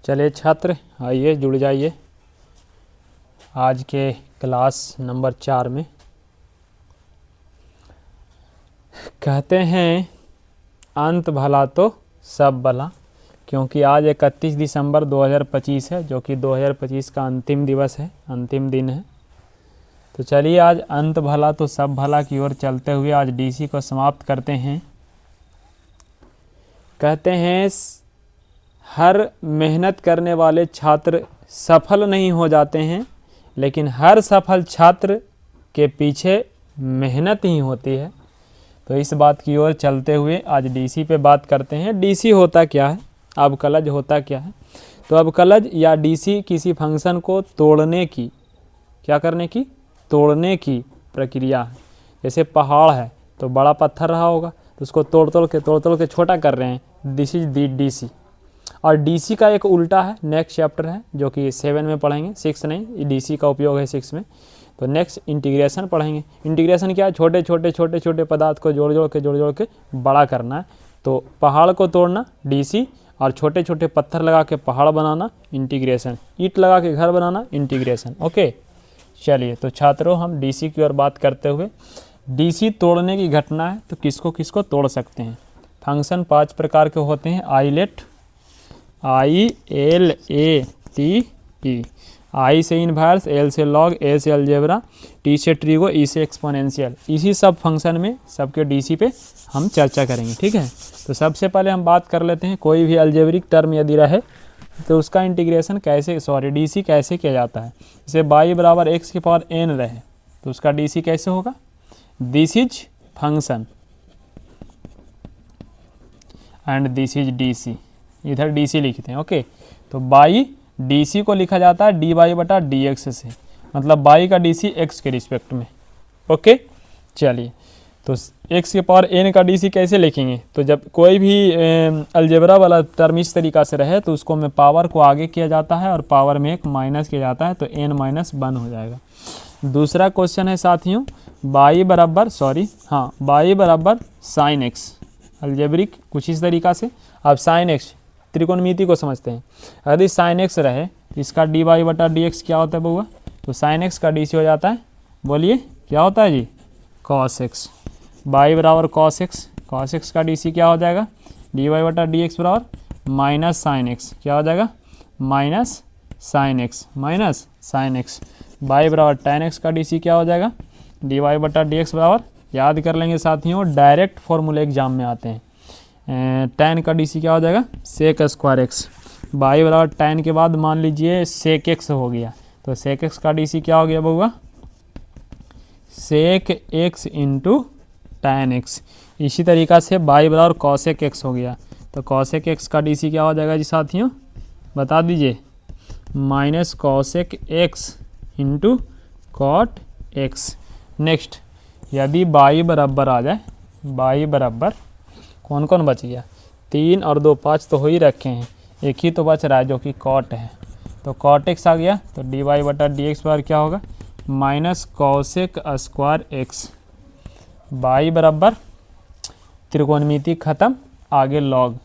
चलिए छात्र, आइए जुड़ जाइए आज के क्लास नंबर 4 में। कहते हैं अंत भला तो सब भला, क्योंकि आज 31 दिसंबर 2025 है, जो कि 2025 का अंतिम दिवस है, अंतिम दिन है। तो चलिए आज अंत भला तो सब भला की ओर चलते हुए आज डीसी को समाप्त करते हैं। कहते हैं हर मेहनत करने वाले छात्र सफल नहीं हो जाते हैं, लेकिन हर सफल छात्र के पीछे मेहनत ही होती है। तो इस बात की ओर चलते हुए आज डीसी पे बात करते हैं। डीसी होता क्या है, अवकलज होता क्या है। तो अवकलज या डीसी किसी फंक्शन को तोड़ने की, क्या करने की, तोड़ने की प्रक्रिया है। जैसे पहाड़ है तो बड़ा पत्थर रहा होगा, तो उसको तोड़ तोड़ के छोटा कर रहे हैं, दिस इज दी डीसी। और डीसी का एक उल्टा है, नेक्स्ट चैप्टर है जो कि 7 में पढ़ेंगे, 6 नहीं, डीसी का उपयोग है 6 में। तो नेक्स्ट इंटीग्रेशन पढ़ेंगे। इंटीग्रेशन क्या है, छोटे छोटे पदार्थ को जोड़ के बड़ा करना है। तो पहाड़ को तोड़ना डीसी, और छोटे छोटे पत्थर लगा के पहाड़ बनाना इंटीग्रेशन, ईंट लगा के घर बनाना इंटीग्रेशन। ओके, चलिए तो छात्रों हम डीसी की ओर बात करते हुए, डीसी तोड़ने की घटना है तो किसको किसको तोड़ सकते हैं। फंक्शन 5 प्रकार के होते हैं। आईलेट, ILATE, आई से इनवर्स, एल से लॉग, ए से अलजेब्रा, टी से ट्रिगो, ई से एक्सपोनेंशियल। इसी सब फंक्शन में सबके डीसी पे हम चर्चा करेंगे, ठीक है। तो सबसे पहले हम बात कर लेते हैं, कोई भी अलजेब्रिक टर्म यदि रहे तो उसका इंटीग्रेशन कैसे, डीसी कैसे किया जाता है। जैसे y बराबर x की पावर n रहे तो उसका डीसी कैसे होगा, this is function and this is DC, इधर डीसी लिखते हैं। ओके, तो बाई डीसी को लिखा जाता है dy बटा dx से, मतलब बाई का डीसी x के रिस्पेक्ट में। ओके, चलिए तो x के पावर n का डीसी कैसे लिखेंगे। तो जब कोई भी अलजेब्रा वाला टर्म इस तरीका से रहे तो उसको में पावर को आगे किया जाता है और पावर में एक माइनस किया जाता है, तो n माइनस 1 हो जाएगा। दूसरा क्वेश्चन है साथियों, y बराबर साइन एक्स, अलजेब्रिक कुछ इस तरीका से। अब साइन एक्स त्रिकोणमिति को समझते हैं। यदि साइन एक्स रहे इसका dy बटा dx क्या होता है बउआ, तो साइन एक्स का डीसी हो जाता है, बोलिए क्या होता है जी, कॉस एक्स। y बराबर कॉस एक्स का डीसी क्या हो जाएगा, dy बटा dx बराबर माइनस साइन एक्स, क्या हो जाएगा, माइनस साइन एक्स y बराबर टेन एक्स का डीसी क्या हो जाएगा, dy बटा dx बराबर, याद कर लेंगे साथियों, डायरेक्ट फॉर्मूले एग्जाम में आते हैं। टेन का डीसी क्या हो जाएगा, सेक स्क्वायर एक्स। y बराबर टेन के बाद मान लीजिए सेक एक्स हो गया, तो सेक एक्स का डीसी क्या हो गया बउआ, sec x into ten x. इसी तरीका से y बराबर कॉसेक एक्स हो गया, तो कॉसेक एक्स का डीसी क्या हो जाएगा जी साथियों, बता दीजिए, minus cosec x into cot x. Next, यदि y बराबर आ जाए, y बराबर कौन कौन बच गया, 3 और 2 5 तो हो ही रखे हैं, एक ही तो बच रहा है जो कि कॉट है, तो कॉट एक्स आ गया, तो dy बटा dx बराबर क्या होगा, minus cosec square x. y बराबर त्रिकोणमिति खत्म, आगे लॉग,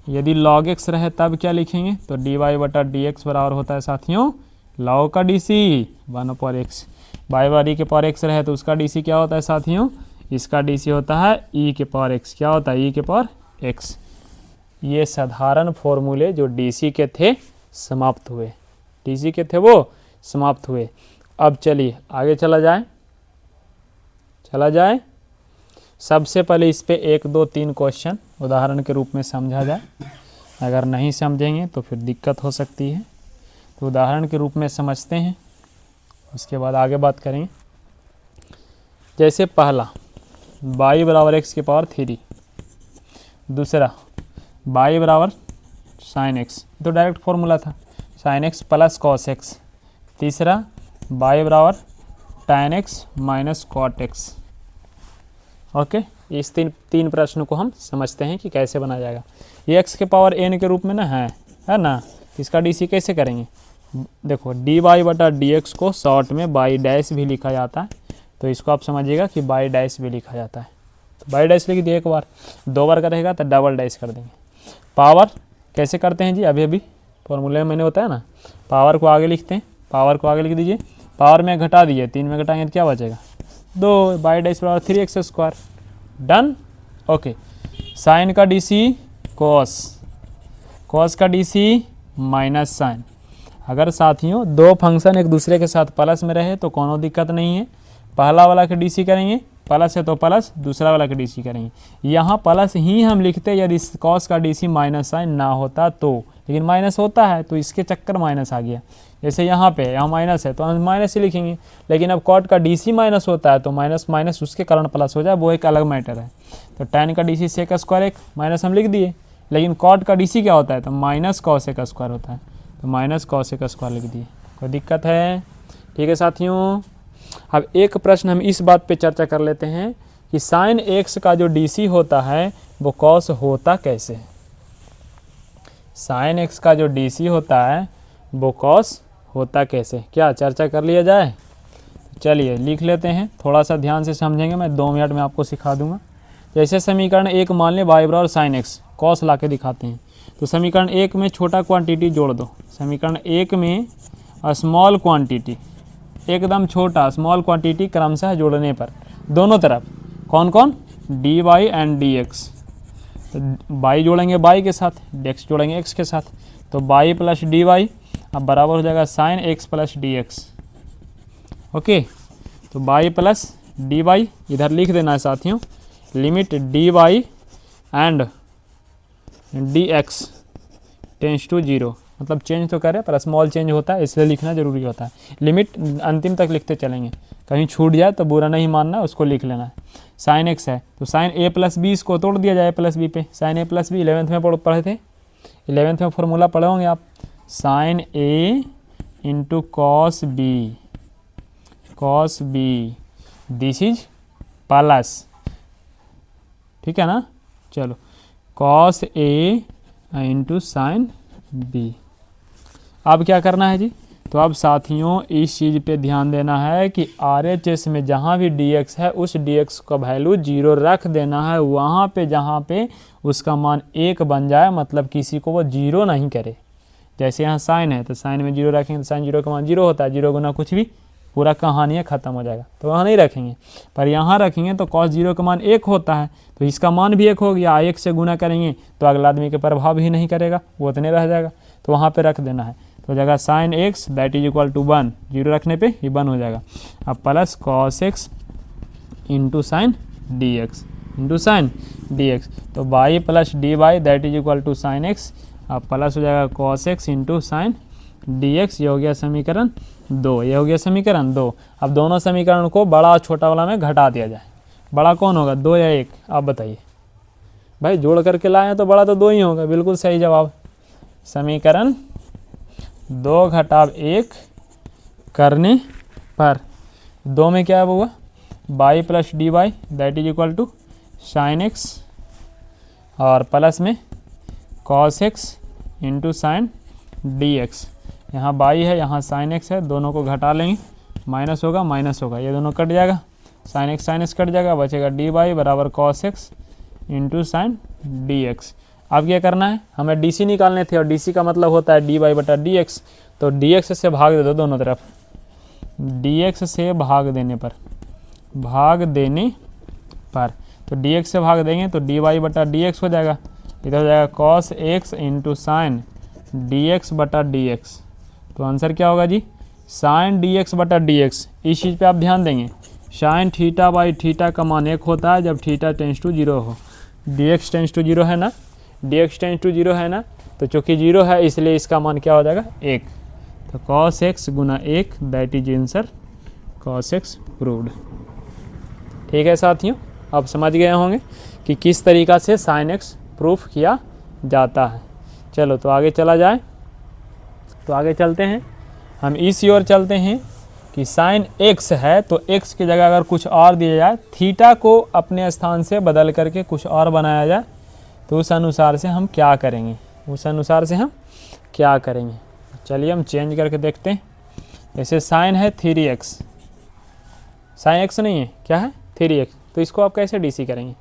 यदि log x रहे तब क्या लिखेंगे, तो dy बटा dx बराबर होता है साथियों log का डीसी 1/x। y बारी के पावर x रहे तो उसका डीसी क्या होता है साथियों, इसका डीसी होता है e के पावर x, क्या होता है e के पावर x। ये साधारण फॉर्मूले जो डीसी के थे समाप्त हुए, डीसी के थे वो समाप्त हुए। अब चलिए आगे चला जाए। सबसे पहले इस पे 1 2 3 क्वेश्चन उदाहरण के रूप में समझा जाए, अगर नहीं समझेंगे तो फिर दिक्कत हो सकती है। तो उदाहरण के रूप में समझते हैं, उसके बाद आगे बात करेंगे। जैसे पहला y बराबर x की पावर 3, दूसरा y बराबर साइन एक्स, तो डायरेक्ट फॉर्मूला था sine x plus cos x, तीसरा y बराबर tan x minus cot x. Okay, इस तीन प्रश्न को हम समझते हैं कि कैसे बनाया जाएगा। ये x के पावर n के रूप में ना है ना, इसका डीसी कैसे करेंगे, देखो dy बटा dx को शॉर्ट में बाई डैश भी लिखा जाता है, तो इसको आप समझिएगा कि बाई डैश भी लिखा जाता है। तो बाई डैश लिख दिए एक बार, 2 बार का रहेगा तो डबल डैश कर देंगे। पावर कैसे करते हैं जी, अभी फॉर्मूले में मैंने बताया ना, पावर को आगे लिखते हैं, पावर को आगे लिख दीजिए, पावर में घटा दीजिए, 3 में घटाएंगे तो क्या बचेगा 2, बाई डाइस बराबर 3x²। डन। ओके, साइन का डीसी कॉस, कॉस का डीसी माइनस साइन। अगर साथियों दो फंक्शन एक दूसरे के साथ प्लस में रहे तो कोनो दिक्कत नहीं है, पहला वाला के डीसी करेंगे, प्लस है तो प्लस, दूसरा वाला के डीसी करेंगे। यहाँ प्लस ही हम लिखते यदि कॉस का डीसी माइनस साइन ना होता तो, लेकिन माइनस होता है तो इसके चक्कर माइनस आ गया। जैसे यहाँ पे यहाँ माइनस है तो हम माइनस ही लिखेंगे, लेकिन अब कॉट का डीसी माइनस होता है तो माइनस माइनस उसके कारण प्लस हो जाए, वो एक अलग मैटर है। तो tan का डीसी sec² एक माइनस हम लिख दिए, लेकिन कॉट का डीसी क्या होता है तो माइनस cos sec² होता है, तो माइनस cos sec² लिख दिए। कोई दिक्कत है? ठीक है साथियों, अब एक प्रश्न हम इस बात पे चर्चा कर लेते हैं कि साइन x का जो डीसी होता है वो cos होता कैसे है। साइन x का जो डीसी होता है वो cos होता कैसे, क्या चर्चा कर लिया जाए? चलिए लिख लेते हैं, थोड़ा सा ध्यान से समझेंगे, मैं 2 मिनट में आपको सिखा दूंगा। जैसे समीकरण 1 मान लें y बराबर साइन x, cos ला के दिखाते हैं। तो समीकरण 1 में छोटा क्वांटिटी जोड़ दो, समीकरण 1 में स्मॉल क्वांटिटी, एकदम छोटा स्मॉल क्वांटिटी क्रमशः जोड़ने पर दोनों तरफ कौन कौन, dy एंड dx। तो y जोड़ेंगे y के साथ, dx जोड़ेंगे x के साथ, तो y प्लस dy अब बराबर हो जाएगा sine x plus dx। Okay, तो y प्लस dy इधर लिख देना है साथियों, limit dy and dx tends to 0, मतलब चेंज तो करे पर स्मॉल चेंज होता है इसलिए लिखना ज़रूरी होता है। लिमिट अंतिम तक लिखते चलेंगे, कहीं छूट जाए तो बुरा नहीं मानना, उसको लिख लेना है। साइन x है तो साइन a प्लस बी, इसको तोड़ दिया जाए प्लस बी पे, sine a plus B 11th में पढ़े थे, 11th में फॉर्मूला पढ़े होंगे आप, sine a into cos B, cos B this is plus, ठीक है ना। चलो cos A into sine B. अब क्या करना है जी, तो अब साथियों इस चीज़ पे ध्यान देना है कि RHS में जहाँ भी dx है उस dx का वैल्यू 0 रख देना है, वहाँ पे जहाँ पे उसका मान 1 बन जाए, मतलब किसी को वो 0 नहीं करे। जैसे यहाँ साइन है तो साइन में 0 रखेंगे तो साइन 0 का मान 0 होता है, 0 गुना कुछ भी, पूरा कहानी है ख़त्म हो जाएगा, तो वहाँ नहीं रखेंगे। पर यहाँ रखेंगे तो cos 0 का मान 1 होता है तो इसका मान भी 1 हो गया, 1 से गुना करेंगे तो अगला आदमी के प्रभाव ही नहीं करेगा, वो उतने रह जाएगा, तो वहाँ पे रख देना है। तो जगह sine x that is equal to 1, 0 रखने पे ये 1 हो जाएगा। अब plus cos x into sine dx, into sine dx, तो y plus dy that is equal to sine x, अब प्लस हो जाएगा cos x into sine dx। ये हो गया समीकरण 2, ये हो गया समीकरण 2। अब दोनों समीकरण को बड़ा और छोटा वाला में घटा दिया जाए, बड़ा कौन होगा 2 या 1, आप बताइए भाई, जोड़ करके लाए हैं तो बड़ा तो 2 ही होगा, बिल्कुल सही जवाब। समीकरण 2 घटाव 1 करने पर 2 में क्या हुआ, y plus D Y that is equal to sine x, और प्लस में cos x into sine dx। यहाँ y है, यहाँ साइन x है, दोनों को घटा लेंगे, माइनस होगा माइनस होगा, ये दोनों कट जाएगा, साइन x कट जाएगा, बचेगा dy बराबर cos x into sine dx। अब क्या करना है, हमें DC निकालने थे और DC का मतलब होता है dy बटा dx, तो dx से भाग दे दो दोनों तरफ, dx से भाग देने पर, तो dx से भाग देंगे तो dy बटा dx हो जाएगा, इधर हो जाएगा cos x into sine dx बटा dx। तो आंसर क्या होगा जी, साइन dx बटा dx। इस चीज़ पे आप ध्यान देंगे, साइन थीटा बाई थीटा का मान 1 होता है जब थीटा टेंस टू 0 हो, dx टेंस टू 0 है ना, dx टेंस टू 0 है ना, तो चूँकि 0 है इसलिए इसका मान क्या हो जाएगा 1, तो cos x Guna 1 that is answer, cos x proved. ठीक है साथियों, आप समझ गए होंगे कि किस तरीक़ा से साइन x प्रूफ किया जाता है। चलो तो आगे चला जाए, तो आगे चलते हैं, हम इस ओर चलते हैं कि साइन x है तो x की जगह अगर कुछ और दिया जाए, थीटा को अपने स्थान से बदल करके कुछ और बनाया जाए, तो उस अनुसार से हम क्या करेंगे, चलिए हम चेंज करके देखते हैं। जैसे साइन है 3x, साइन x नहीं है, क्या है 3x, तो इसको आप कैसे DC करेंगे,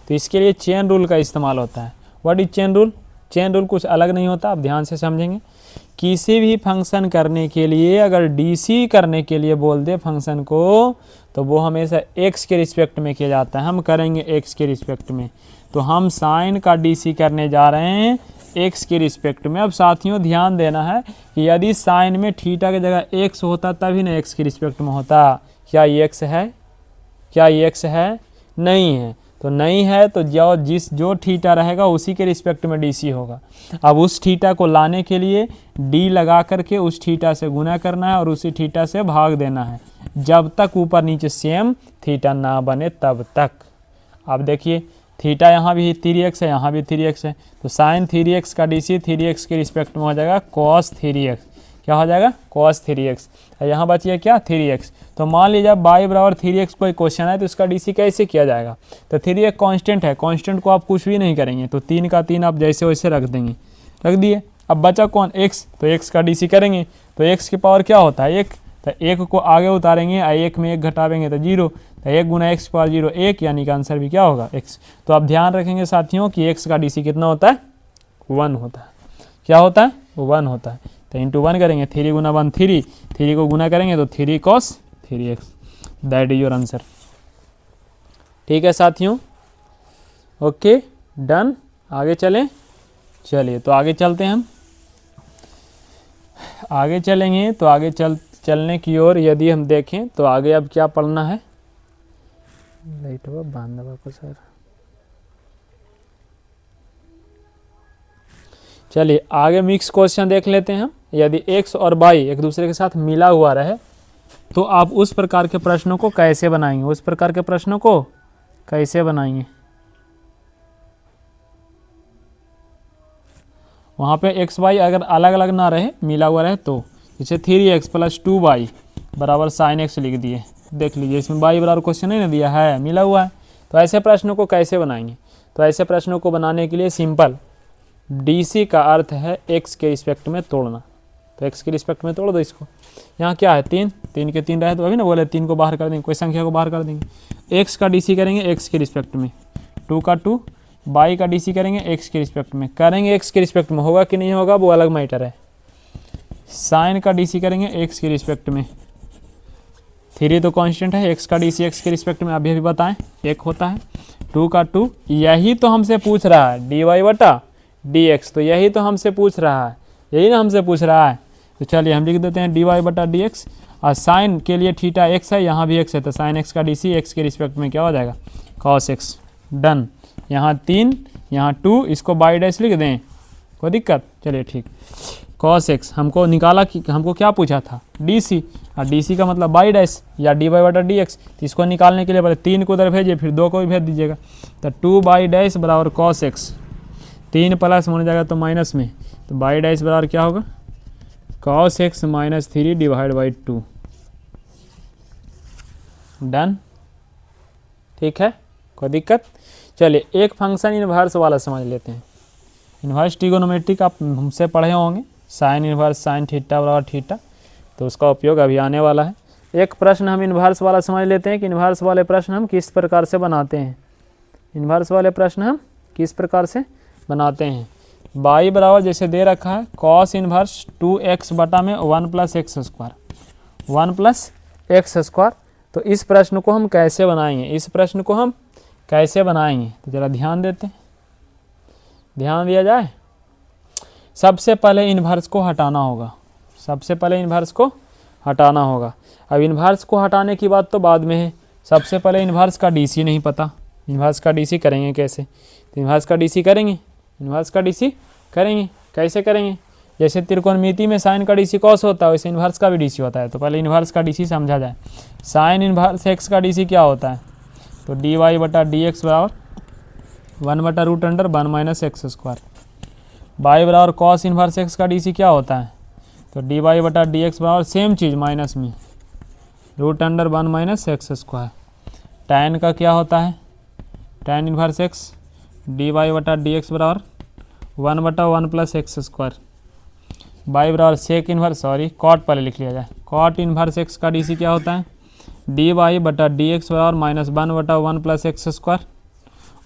तो इसके लिए चेन रूल का इस्तेमाल होता है। What is chain rule, chain rule कुछ अलग नहीं होता, आप ध्यान से समझेंगे। किसी भी फंक्शन करने के लिए अगर डीसी करने के लिए बोल दे फंक्शन को, तो वो हमेशा एक्स के रिस्पेक्ट में किया जाता है। हम करेंगे एक्स के रिस्पेक्ट में, तो हम साइन का डीसी करने जा रहे हैं एक्स के रिस्पेक्ट में। अब साथियों ध्यान देना है कि यदि साइन में थीटा की जगह एक्स होता तभी ना एक्स के रिस्पेक्ट में होता। क्या ये एक्स है? क्या ये एक्स है? नहीं है। तो नहीं है तो जो थीटा रहेगा उसी के रिस्पेक्ट में डीसी होगा। अब उस थीटा को लाने के लिए डी लगा करके उस थीटा से गुना करना है और उसी थीटा से भाग देना है, जब तक ऊपर नीचे सेम थीटा ना बने तब तक। अब देखिए थीटा यहाँ भी 3x है, यहाँ भी 3x है, तो साइन 3x का डीसी 3x के रिस्पेक्ट में हो जाएगा cos 3x। क्या हो जाएगा? cos 3x। यहाँ बचिए क्या? 3x। तो मान लीजिए जब y बराबर 3x कोई क्वेश्चन है तो इसका डीसी कैसे किया जाएगा? तो 3 एक कांस्टेंट है, कांस्टेंट को आप कुछ भी नहीं करेंगे, तो 3 का 3 आप जैसे वैसे रख देंगे, रख दिए। अब बचा कौन? x, तो x का डीसी करेंगे तो x की पावर क्या होता है? 1, तो 1 को आगे उतारेंगे, 1 में 1 घटावेंगे तो 0, तो 1 गुना x पावर 0 1, यानी कि आंसर भी क्या होगा? x। तो आप ध्यान रखेंगे साथियों कि x का डीसी कितना होता है? 1 होता है। क्या होता है? 1 होता है। तो इंटू 1 करेंगे, 3 गुना 1 3, 3 को गुना करेंगे तो 3 cos 3x। That is your answer. ठीक है साथियों, ओके डन। आगे चलें, चलिए तो आगे चलते हैं हम। आगे चलेंगे तो आगे चलने की ओर यदि हम देखें तो आगे अब क्या पढ़ना है? लाइट हुआ बांधवा को सर। चलिए आगे मिक्स क्वेश्चन देख लेते हैं हम। यदि x और y एक दूसरे के साथ मिला हुआ रहे तो आप उस प्रकार के प्रश्नों को कैसे बनाएंगे? उस प्रकार के प्रश्नों को कैसे बनाएंगे? वहाँ पे x y अगर अलग अलग ना रहे, मिला हुआ रहे, तो जैसे 3x + 2y बराबर sin x लिख दिए। देख लीजिए इसमें y बराबर क्वेश्चन नहीं ना दिया है, मिला हुआ है। तो ऐसे प्रश्नों को कैसे बनाएंगे? तो ऐसे प्रश्नों को बनाने के लिए सिंपल, डीसी का अर्थ है x के रिस्पेक्ट में तोड़ना। तो x के रिस्पेक्ट में तोड़ दो इसको। यहाँ क्या है? 3, 3 के 3 रहे तो अभी ना बोले 3 को बाहर कर देंगे, कोई संख्या को बाहर कर देंगे। x का डीसी करेंगे x के रिस्पेक्ट में, 2 का 2, y का डीसी करेंगे x के रिस्पेक्ट में। करेंगे x के रिस्पेक्ट में, होगा कि नहीं होगा वो अलग मैटर है। साइन का डीसी करेंगे x के रिस्पेक्ट में, 3 तो कांस्टेंट है, x का डीसी x के रिस्पेक्ट में अभी बताएं 1 होता है। 2 का 2, यही तो हमसे पूछ रहा है dy बटा dx, तो यही तो हमसे पूछ रहा है, यही ना हमसे पूछ रहा है। तो चलिए हम लिख देते हैं dy बटा dx। और साइन के लिए थीटा x है, यहाँ भी x है, तो साइन x का डीसी x के रिस्पेक्ट में क्या हो जाएगा? cos x। डन। यहाँ 3, यहाँ 2, इसको बाई डैश लिख दें, कोई दिक्कत? चलिए ठीक। cos x हमको निकाला कि हमको क्या पूछा था? dc, और dc का मतलब बाई डैश या dy बटा dx। तो इसको निकालने के लिए पहले 3 को उधर भेजिए, फिर 2 को भी भेज दीजिएगा। तो 2 बाई डैश बराबर cos x, 3 प्लस में हो जाएगा तो माइनस में, तो बाई डैश बराबर क्या होगा? cos x - 3 divide by 2। Done. ठीक है, कोई दिक्कत? चलिए एक फंक्शन इनवर्स वाला समझ लेते हैं। इनवर्स ट्रिगोनोमेट्रिक आप हमसे पढ़े होंगे, साइन इनवर्स साइन थीटा बराबर थीटा, तो उसका उपयोग अभी आने वाला है। एक प्रश्न हम इनवर्स वाला समझ लेते हैं कि इनवर्स वाले प्रश्न हम किस प्रकार से बनाते हैं। इनवर्स वाले प्रश्न हम किस प्रकार से बनाते हैं? y बराबर जैसे दे रखा है cos इनवर्स 2x बटा में 1 + x², 1 + x²। तो इस प्रश्न को हम कैसे बनाएंगे? इस प्रश्न को हम कैसे बनाएंगे? तो ज़रा ध्यान देते हैं, ध्यान दिया जाए। सबसे पहले इन्वर्स को हटाना होगा, सबसे पहले इन्वर्स को हटाना होगा। अब इन्वर्स को हटाने की बात तो बाद में है, सबसे पहले इन्वर्स का डीसी नहीं पता। इन्वर्स का डीसी करेंगे कैसे? तो इन्वर्स का डीसी करेंगे, इन्वर्स का डीसी करेंगे, कैसे करेंगे? जैसे त्रिकोणमिति में साइन का डीसी कॉस होता है, वैसे इन्वर्स का भी डीसी होता है। तो पहले इन्वर्स का डीसी समझा जाए। साइन इन्वर्स एक्स का डीसी क्या होता है? तो dy बटा dx बराबर 1/√1 - x²। y बराबर कॉस इन्वर्स एक्स का डीसी क्या होता है? तो dy बटा dx बराबर सेम चीज़ माइनस में √1 - x²। tan का क्या होता है? tan इन्वर्स x dy बटा dx बराबर 1/1 + x²। y बराबर सेक इन्वर्स, सॉरी कॉट पहले लिख लिया जाए, कॉट इन्वर्स x का डीसी क्या होता है? dy बटा dx बराबर -1/1 + x²।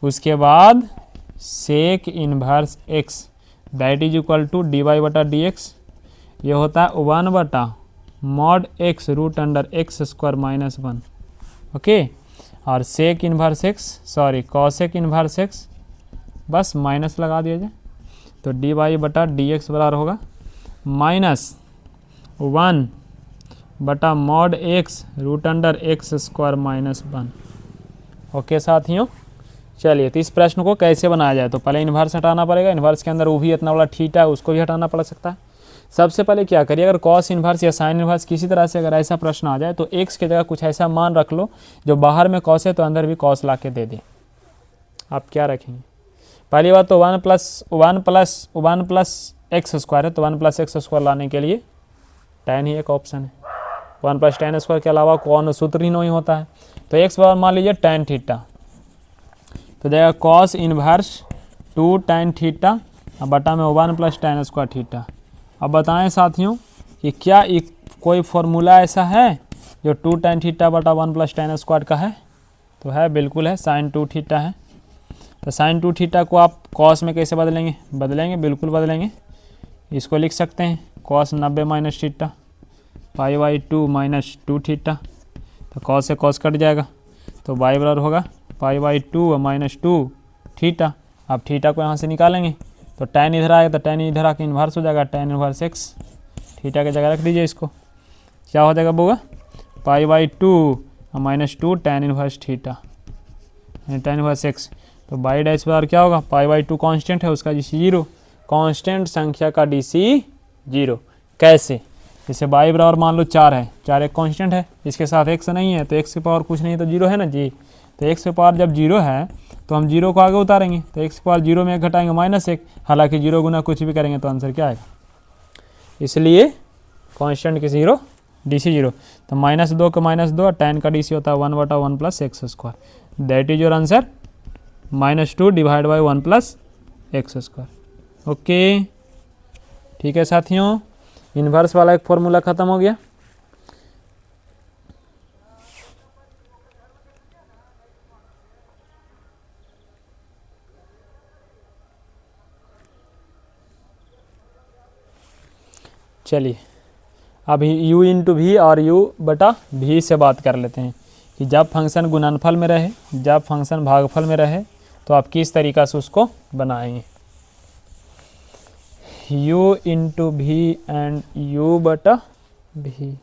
उसके बाद sec inverse x that is equal to D Y बटा डी एक्स, ये होता है 1 बटा mod X root under X square minus 1। Okay, और sec inverse X sorry cosec inverse X बस माइनस लगा दिया जाए, तो डी वाई बटा डी एक्स बराबर होगा -1 बटा mod X root under X square minus 1। Okay साथियों, चलिए तो इस प्रश्न को कैसे बनाया जाए, तो पहले इन्वर्स हटाना पड़ेगा। इन्वर्स के अंदर वो भी इतना बड़ा थीटा है, उसको भी हटाना पड़ सकता है। सबसे पहले क्या करिए, अगर कॉस इन्वर्स या साइन इन्वर्स किसी तरह से अगर ऐसा प्रश्न आ जाए तो एक्स की जगह कुछ ऐसा मान रख लो जो बाहर में कॉस है तो अंदर भी कॉस ला के दे दे। आप क्या रखेंगे, पहली बात तो 1 प्लस एक्स स्क्वायर है, तो 1 प्लस एक्स स्क्वायर लाने के लिए tan ही एक ऑप्शन है। 1 प्लस tan स्क्वायर के अलावा कौन सूत्र ही नहीं होता है, तो एक्स बराबर मान लीजिए tan थीटा, तो जाएगा कॉस इन्वर्स 2 tan थीटा बटा में 1 प्लस tan स्क्वायर थीटा। अब बताएं साथियों कि क्या एक कोई फॉर्मूला ऐसा है जो 2 tan थीटा बटा 1 प्लस tan स्क्वायर का है, तो है, बिल्कुल है, sin 2 थीटा है। तो sin 2 थीटा को आप कॉस में कैसे बदलेंगे, बिल्कुल बदलेंगे। इसको लिख सकते हैं cos 90 minus theta pi by 2 minus 2 theta, तो कॉस से कॉस कट जाएगा, तो वाई बराबर होगा पाई बाई 2 माइनस 2 थीटा। अब थीटा को यहाँ से निकालेंगे तो tan इधर आएगा, तो tan इधर आके इन्वर्स हो जाएगा, tan इन्वर्स एक्स, थीटा की जगह रख दीजिए इसको, क्या हो जाएगा बुआ, pi by 2 minus 2 tan inverse theta tan inverse x. तो बाई डैश बराबर क्या होगा, पाई बाई 2 कांस्टेंट है, उसका डीसी 0, कांस्टेंट संख्या का डीसी 0। कैसे, जैसे बाई बराबर मान लो 4 है, 4 एक कांस्टेंट है, इसके साथ x नहीं है तो x की पावर कुछ नहीं है तो 0 है ना जी, तो x की पावर जब 0 है तो हम 0 को आगे उतारेंगे, तो x की पावर 0 में 1 घटाएंगे -1, हालांकि 0 गुना कुछ भी करेंगे तो आंसर क्या आएगा, इसलिए कांस्टेंट की 0 डीसी 0, तो -2 का -2 tan का डीसी होता है 1 बटा 1 plus x square, that is your answer -2 divide by 1 plus x square. Okay ठीक है साथियों, इन्वर्स वाला एक फॉर्मूला खत्म हो गया। चलिए अब u इंटू भी और u बटा भी से बात कर लेते हैं कि जब फंक्शन गुणनफल में रहे, जब फंक्शन भागफल में रहे तो आप किस तरीक़ा से उसको बनाएंगे। u इंटू भी एंड u बटा भी,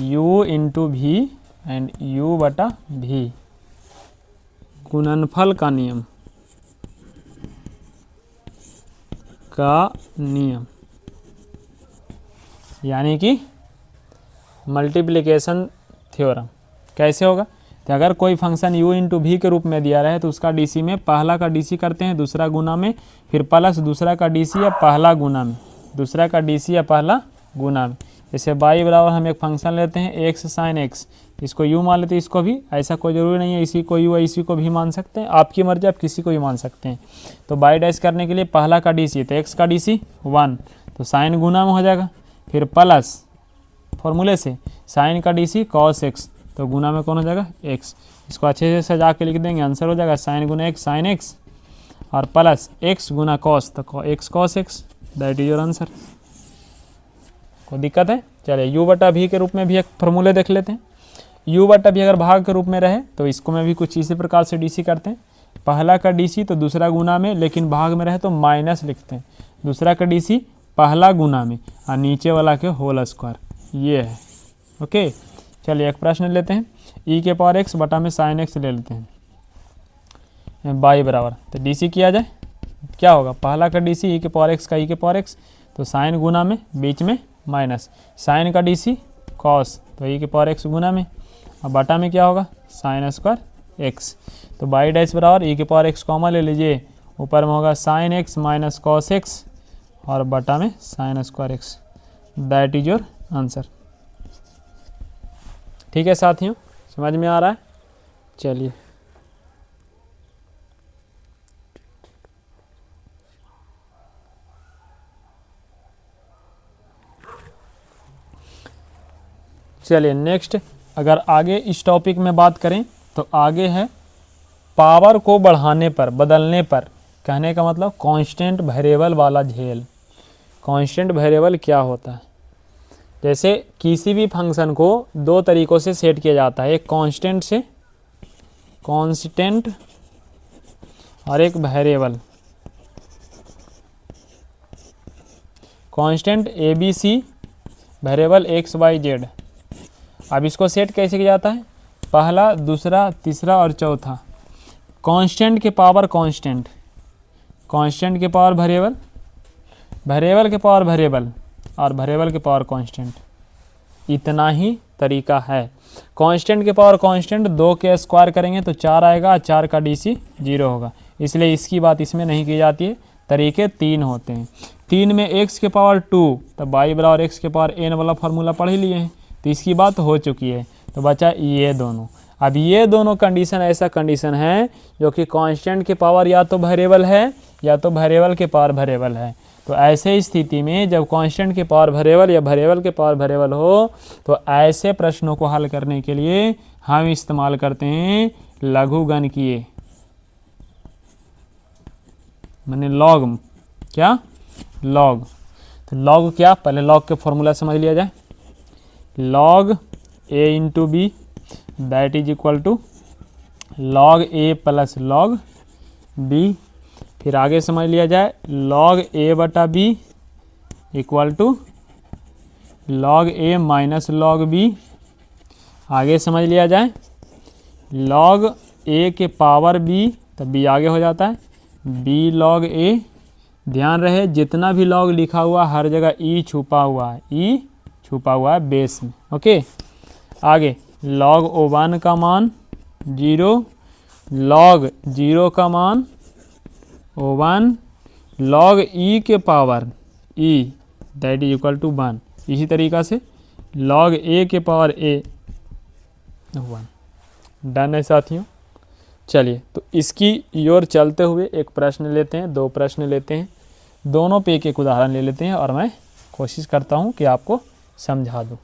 u इंटू भी एंड u बटा भी, गुणनफल का नियम यानी कि मल्टीप्लिकेशन थ्योरम। कैसे होगा, तो अगर कोई फंक्शन u इंटू भी के रूप में दिया रहे तो उसका डीसी में पहला का डीसी करते हैं दूसरा गुना में, फिर प्लस दूसरा का डीसी या पहला गुना में, दूसरा का डीसी या पहला गुना में। जैसे बाई बराबर हम एक फंक्शन लेते हैं एक्स साइन एक्स, इसको u मान लेते हैं, इसको भी, ऐसा कोई ज़रूरी नहीं है इसी को u है इसी को भी मान सकते हैं, आपकी मर्जी, आप किसी को भी मान सकते हैं। तो बाई डैश करने के लिए पहला का डीसी, तो एक्स का डीसी 1, तो साइन गुना में हो जाएगा, फिर प्लस फॉर्मूले से साइन का डीसी कॉस एक्स, तो गुना में कौन हो जाएगा एक्स, इसको अच्छे से सजा के लिख देंगे, आंसर हो जाएगा साइन गुना एक्स साइन एक्स और प्लस एक्स गुना कॉस, तो x cos x, that is your answer. कोई दिक्कत है, चलिए u बटा भी के रूप में भी एक फॉर्मूले देख लेते हैं। u बटा भी अगर भाग के रूप में रहे तो इसको में भी कुछ इसी प्रकार से डीसी करते हैं, पहला का डीसी तो दूसरा गुना में, लेकिन भाग में रहे तो माइनस लिखते हैं, दूसरा का डीसी पहला गुना में और नीचे वाला के होल स्क्वायर, ये है। ओके चलिए एक प्रश्न लेते हैं, e के पावर x बटा में साइन एक्स ले लेते हैं बाई बराबर, तो डीसी किया जाए क्या होगा, पहला का डीसी e के पावर x का e के पावर x, तो साइन गुना में बीच में माइनस, साइन का डीसी कॉस, तो e के पावर x गुना में, और बटा में क्या होगा साइन स्क्वायर x, तो बाई डैश बराबर e के पावर x कॉमन ले लीजिए, ऊपर में होगा sine x minus cos x और बटा में sine square x, that is your answer. ठीक है साथियों, समझ में आ रहा है। चलिए नेक्स्ट, अगर आगे इस टॉपिक में बात करें तो आगे है पावर को बढ़ाने पर, बदलने पर कहने का मतलब कांस्टेंट वेरिएबल वाला झेल। कांस्टेंट वेरिएबल क्या होता है? जैसे किसी भी फंक्शन को दो तरीक़ों से सेट किया जाता है, एक कांस्टेंट से, कांस्टेंट, और एक variable. Constant A B C, variable x y z. अब इसको सेट कैसे किया जाता है? पहला, दूसरा, तीसरा और चौथा। कांस्टेंट के पावर कांस्टेंट, कांस्टेंट के पावर वेरिएबल, वेरिएबल के पावर वेरिएबल, और वेरिएबल के पावर कांस्टेंट। इतना ही तरीका है। कांस्टेंट के पावर कांस्टेंट 2 के स्क्वायर करेंगे तो 4 आएगा, 4 का DC 0 होगा, इसलिए इसकी बात इसमें नहीं की जाती है। तरीके 3 होते हैं। 3 में x के पावर 2, तब y बराबर x के पावर n वाला फार्मूला पढ़ ही लिए हैं, तो इसकी बात हो चुकी है। तो बचा ये दोनों। अब ये दोनों कंडीशन ऐसा कंडीशन है जो कि कांस्टेंट के पावर या तो वेरिएबल है या तो वेरिएबल के पावर वेरिएबल है। तो ऐसे स्थिति में जब कांस्टेंट के पावर वेरिएबल या वेरिएबल के पावर वेरिएबल हो, तो ऐसे प्रश्नों को हल करने के लिए हम इस्तेमाल करते हैं लघुगणकीय, माने लॉग। क्या? लॉग। तो लॉग क्या? पहले लॉग के फॉर्मूला समझ लिया जाए। Log a into B that is equal to log a plus log b। फिर आगे समझ लिया जाए लॉग a बटा b equal to log a minus log b। आगे समझ लिया जाए लॉग a के पावर b, तब b आगे हो जाता है b लॉग a। ध्यान रहे जितना भी लॉग लिखा हुआ हर जगह ई छुपा हुआ है, ई छुपा हुआ है बेस में। ओके, आगे लॉग O1 का मान 0, लॉग 0 का मान O1, लॉग e के power e that is equal to 1। इसी तरीक़ा से लॉग a के पावर a 1। डन है साथियों। चलिए, तो इसकी ओर चलते हुए एक प्रश्न लेते हैं, 2 प्रश्न लेते हैं, दोनों पे एक उदाहरण ले लेते हैं और मैं कोशिश करता हूं कि आपको समझा दूं।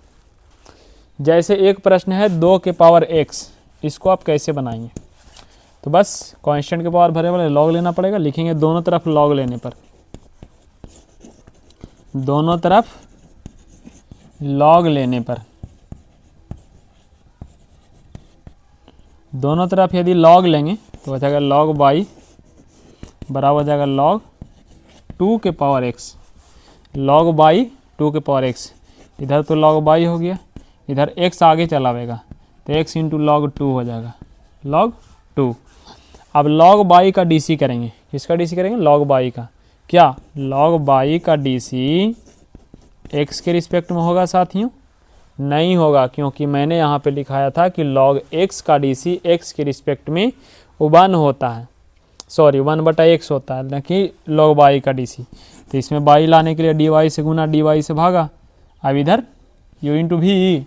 जैसे एक प्रश्न है 2 के पावर x, इसको आप कैसे बनाएंगे? तो बस कांस्टेंट के पावर वेरिएबल लॉग लेना पड़ेगा। लिखेंगे दोनों तरफ लॉग लेने पर, दोनों तरफ लॉग लेने पर, दोनों तरफ यदि लॉग लेंगे तो हो जाएगा लॉग y बराबर हो जाएगा लॉग 2 के पावर x। लॉग y 2 के पावर x, इधर तो लॉग y हो गया, इधर x आगे चलावेगा तो x इंटू लॉग 2 हो जाएगा, लॉग 2। अब लॉग y का DC करेंगे। किसका DC करेंगे? लॉग y का। क्या? लॉग y का DC x के रिस्पेक्ट में होगा साथियों? नहीं होगा, क्योंकि मैंने यहाँ पे लिखाया था कि log x का DC x के रिस्पेक्ट में 1 होता है, सॉरी 1/x होता है, न कि log y का DC। तो इसमें y लाने के लिए dy से गुना dy से भागा। अब इधर u इंटू भी,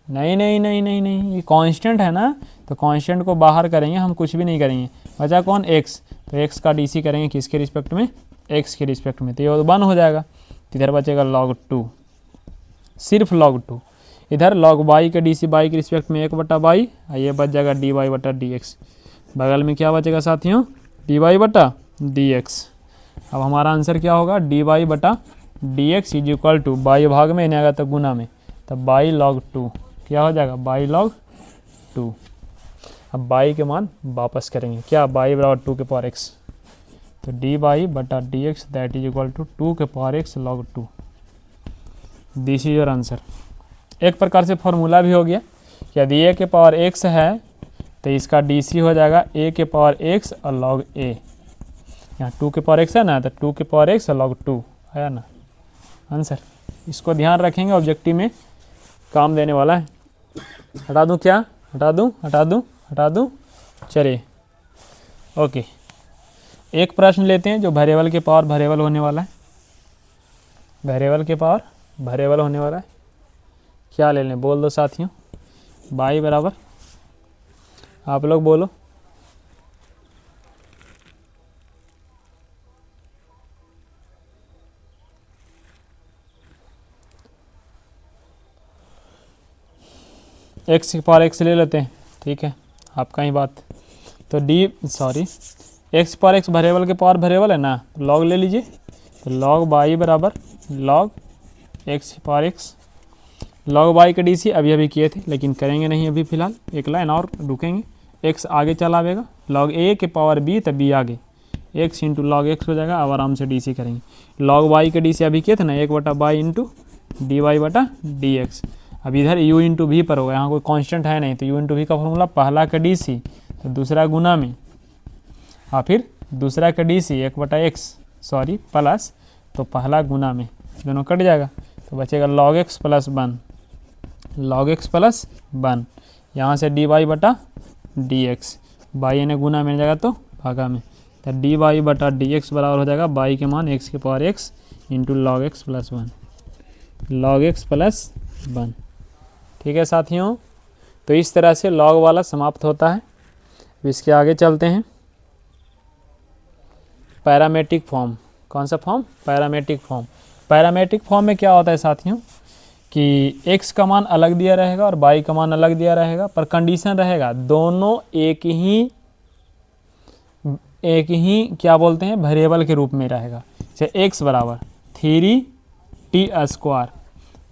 नहीं नहीं नहीं नहीं नहीं, ये कांस्टेंट है ना, तो कांस्टेंट को बाहर करेंगे, हम कुछ भी नहीं करेंगे। बचा कौन? x। तो x का DC करेंगे किसके रिस्पेक्ट में? x के रिस्पेक्ट में, तो ये 1 हो जाएगा। इधर बचेगा log 2, सिर्फ log 2। इधर log y के DC y के रिस्पेक्ट में 1/y, ये बच जाएगा dy बटा dx। बगल में क्या बचेगा साथियों? dy बटा dx। अब हमारा आंसर क्या होगा? dy बटा dx is equal two by भाग में नहीं आएगा तो गुना में, तब बाई log 2 क्या हो जाएगा? By log 2। अब y के मान वापस करेंगे। क्या? y बराबर 2 के पावर x, तो dy बटा dx that is equal to 2 के power x log 2। This is your answer. एक प्रकार से फॉर्मूला भी हो गया। यदि a के पावर x है तो इसका DC हो जाएगा a के पावर x और log a। यहाँ 2 के पावर x है ना, तो 2 के पावर x और log 2 है ना आंसर। इसको ध्यान रखेंगे, ऑब्जेक्टिव में काम देने वाला है। हटा दूँ क्या? हटा दूँ, हटा दूँ, हटा दूँ? चलिए, ओके। एक प्रश्न लेते हैं जो वेरिएबल के पावर वेरिएबल होने वाला है, वेरिएबल के पावर वेरिएबल होने वाला है। क्या ले लें? बोल दो साथियों। y बराबर, आप लोग बोलो। x के पावर x ले लेते हैं, ठीक है, आपका ही बात। तो एक्स पर एक्स वेरिएबल के पावर वेरिएबल है ना, लॉग ले लीजिए, तो लॉग वाई बराबर लॉग एक्स पर एक्स। लॉग वाई का डीसी अभी अभी किए थे लेकिन करेंगे नहीं अभी फ़िलहाल, एक लाइन और रुकेंगे। एक्स आगे चला आएगा, लॉग ए के पावर बी तब बी आगे, एक्स इंटू लॉग एक्स हो जाएगा। अब आराम से डीसी करेंगे। लॉग वाई के डीसी अभी किए थे ना, 1/बाई इंटू डी वाई बटा डी एक्स। अब इधर यू इंटू वी पर होगा, यहाँ कोई कांस्टेंट है नहीं, तो यू इंटू वी का फॉर्मूला पहला का डीसी तो दूसरा गुना में, और फिर दूसरा का डीसी 1/x सॉरी प्लस, तो पहला गुना में, दोनों कट जाएगा तो बचेगा log x plus 1, log x plus 1। यहाँ से डी वाई बटा डी एक्स, बाई ने गुना मिल जाएगा तो भागा में, तो डी वाई बटा डी एक्स बराबर हो जाएगा बाई के मान एक्स के power x into log x plus 1, log x plus 1। ठीक है साथियों, तो इस तरह से लॉग वाला समाप्त होता है। अब इसके आगे चलते हैं। पैरामेट्रिक फॉर्म, कौन सा form? Parametric form. Parametric form में क्या होता है साथियों कि x का मान अलग दिया रहेगा और y का मान अलग दिया रहेगा, पर कंडीशन रहेगा दोनों एक ही क्या बोलते हैं वेरिएबल के रूप में रहेगा। जैसे x बराबर 3t²,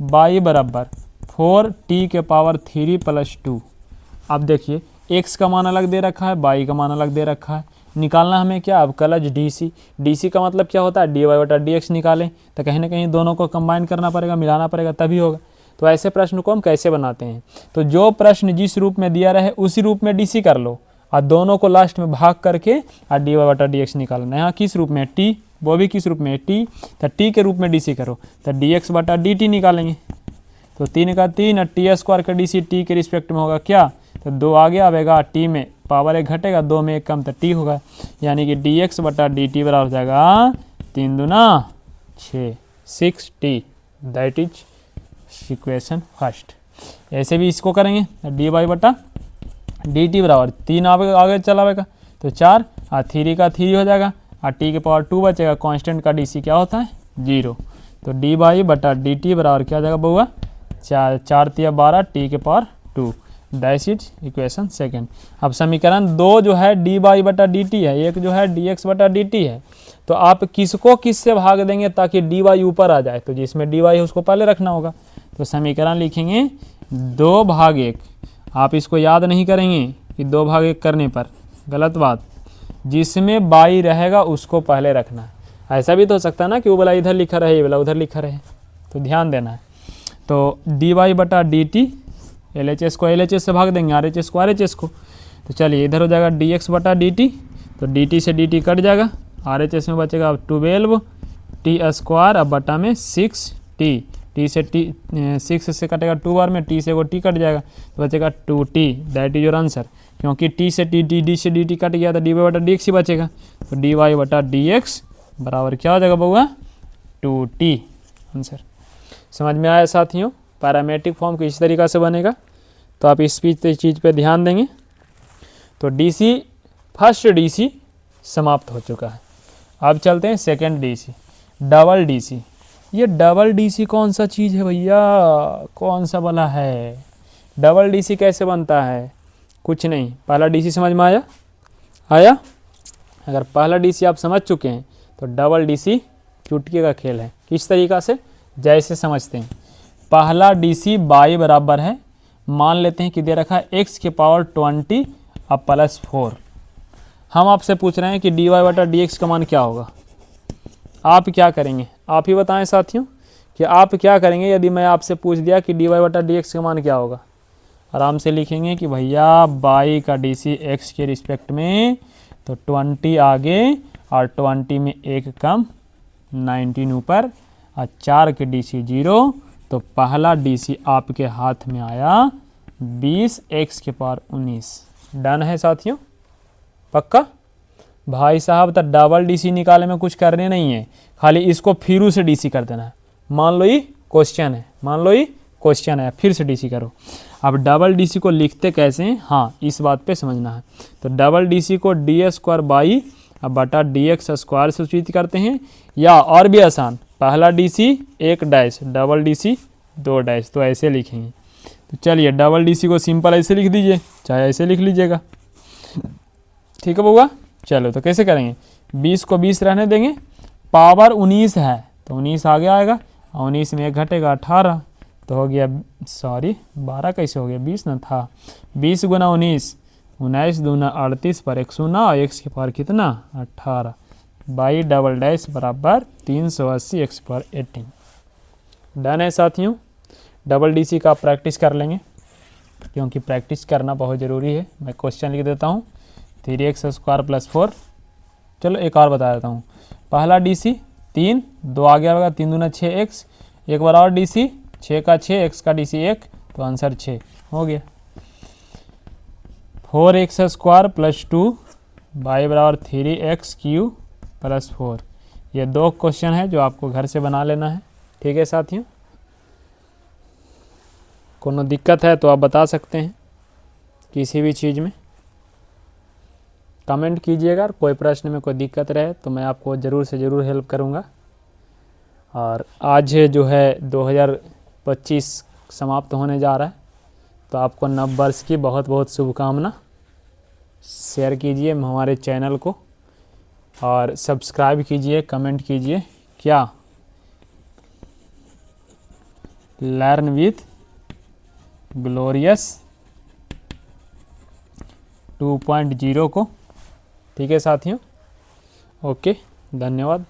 y बराबर 4t के पावर 3 + 2। अब देखिए x का मान अलग दे रखा है, y का मान अलग दे रखा है, निकालना हमें क्या? अब कलज डीसी। डीसी का मतलब क्या होता है? डी वाई बटा डी एक्स निकालें, तो कहीं ना कहीं दोनों को कंबाइन करना पड़ेगा, मिलाना पड़ेगा, तभी होगा। तो ऐसे प्रश्न को हम कैसे बनाते हैं? तो जो प्रश्न जिस रूप में दिया रहे उसी रूप में डीसी कर लो और दोनों को लास्ट में भाग करके और डी वाई बटा डी एक्स निकालना। यहाँ किस रूप में? टी, वो भी किस रूप में? टी। तो टी के रूप में डीसी करो तो डी एक्स बटा डी टी निकालेंगे। तो 3 का 3 और t² का डीसी टी के रिस्पेक्ट में होगा क्या? तो 2 आगे आएगा, टी में पावर 1 घटेगा, 2 में 1 कम तो टी होगा, यानी कि dx बटा dt बराबर हो जाएगा 3 दूना 6, 6t। That is equation first. ऐसे भी इसको करेंगे, dy बटा dt बराबर 3 आगे चलाएगा तो 4 और 3 का 3 हो जाएगा और t के पावर 2 बचेगा। कांस्टेंट का dc क्या होता है? 0। तो dy बटा dt बराबर क्या हो जाएगा बउआ? 4 4 × 12 t के power 2। That is equation second. अब समीकरण 2 जो है डी वाई बटा डी टी है, एक जो है डी एक्स बटा डी टी है, तो आप किसको किस से भाग देंगे ताकि डी वाई ऊपर आ जाए? तो जिसमें डी वाई है उसको पहले रखना होगा। तो समीकरण लिखेंगे 2/1। आप इसको याद नहीं करेंगे कि 2/1 करने पर, गलत बात। जिसमें बाई रहेगा उसको पहले रखना। ऐसा भी तो हो सकता है ना कि वो वाला इधर लिखा रहे, ये वाला उधर लिखा रहे, तो ध्यान देना है। तो डी वाई बटा डी टी, LHS को LHS से भाग देंगे, RHS को RHS को। तो चलिए इधर हो जाएगा dx बटा dt, तो dt से dt कट जाएगा, RHS में बचेगा 12t² अब बटा में 6t, t से t 6 से कटेगा 2 बार में, t से वो t कट जाएगा तो बचेगा 2t। That is your answer. क्योंकि t से dt से dt कट गया तो dy बटा dx ही बचेगा, तो dy बटा dx बराबर क्या हो जाएगा बउआ? 2t। आंसर समझ में आया साथियों? पैरामेट्रिक फॉर्म किस तरीक़ा से बनेगा, तो आप इस चीज़ पे ध्यान देंगे। तो डीसी, फर्स्ट डीसी समाप्त हो चुका है। अब चलते हैं सेकंड डीसी, डबल डीसी। ये डबल डीसी कौन सा चीज़ है भैया? कौन सा वाला है? डबल डीसी कैसे बनता है? कुछ नहीं, पहला डीसी समझ में आया? अगर पहला डीसी आप समझ चुके हैं तो डबल डीसी चुटकी का खेल है। किस तरीक़ा से? जैसे समझते हैं, पहला डीसी y बराबर है, मान लेते हैं कि दे रखा है x के पावर 20 अब प्लस 4। हम आपसे पूछ रहे हैं कि dy बटा dx का मान क्या होगा। आप क्या करेंगे? आप ही बताएं साथियों कि आप क्या करेंगे यदि मैं आपसे पूछ दिया कि dy बटा dx का मान क्या होगा। आराम से लिखेंगे कि भैया y का डीसी x के रिस्पेक्ट में, तो 20 आगे और 20 में 1 कम, 19 ऊपर और 4 के डीसी 0। तो पहला डीसी आपके हाथ में आया 20x के पावर 19। डन है साथियों? पक्का? भाई साहब तो डबल डीसी निकालने में कुछ करने नहीं है, खाली इसको फिर से डीसी कर देना है। मान लो ये क्वेश्चन है, फिर से डीसी करो। अब डबल डीसी को लिखते कैसे हैं, हाँ इस बात पे समझना है। तो डबल डीसी को d² बाई अब बटा dx² से सूचित करते हैं, या और भी आसान, पहला DC 1 dash, double DC 2 dash, तो ऐसे लिखेंगे। तो चलिए डबल डीसी को सिंपल ऐसे लिख दीजिए, चाहे ऐसे लिख लीजिएगा, ठीक है बउआ? चलो तो कैसे करेंगे, 20 को 20 रहने देंगे, पावर 19 है तो 19 आगे आएगा और 19 में 1 घटेगा 18, तो हो गया 12 कैसे हो गया, 20 ना था, 20 गुना 19, 19 दूना 38 पर 1 शून्य और x की पावर कितना 18, बाई डबल डैश बराबर 380 x पर 18। डन है साथियों। डबल डीसी का प्रैक्टिस कर लेंगे क्योंकि प्रैक्टिस करना बहुत ज़रूरी है। मैं क्वेश्चन लिख देता हूँ, 3x स्क्वायर प्लस 4। चलो एक और बता देता हूँ, पहला डीसी 3, 2 आ गया होगा, 3 दूना 6x, एक बार और डीसी 6 का 6, x का डीसी 1, तो आंसर 6 हो गया। 4x स्क्वायर प्लस 2 बाई बराबर 3x क्यू प्लस 4। ये 2 क्वेश्चन है जो आपको घर से बना लेना है। ठीक है साथियों, कोनो दिक्कत है तो आप बता सकते हैं, किसी भी चीज़ में कमेंट कीजिएगा। अगर कोई प्रश्न में कोई दिक्कत रहे तो मैं आपको ज़रूर से ज़रूर हेल्प करूँगा। और आज जो है 2025 समाप्त होने जा रहा है, तो आपको नव वर्ष की बहुत बहुत शुभकामना। शेयर कीजिए हमारे चैनल को और सब्सक्राइब कीजिए, कमेंट कीजिए क्या, लर्न विथ ग्लोरियस 2.0 को। ठीक है साथियों, ओके, धन्यवाद।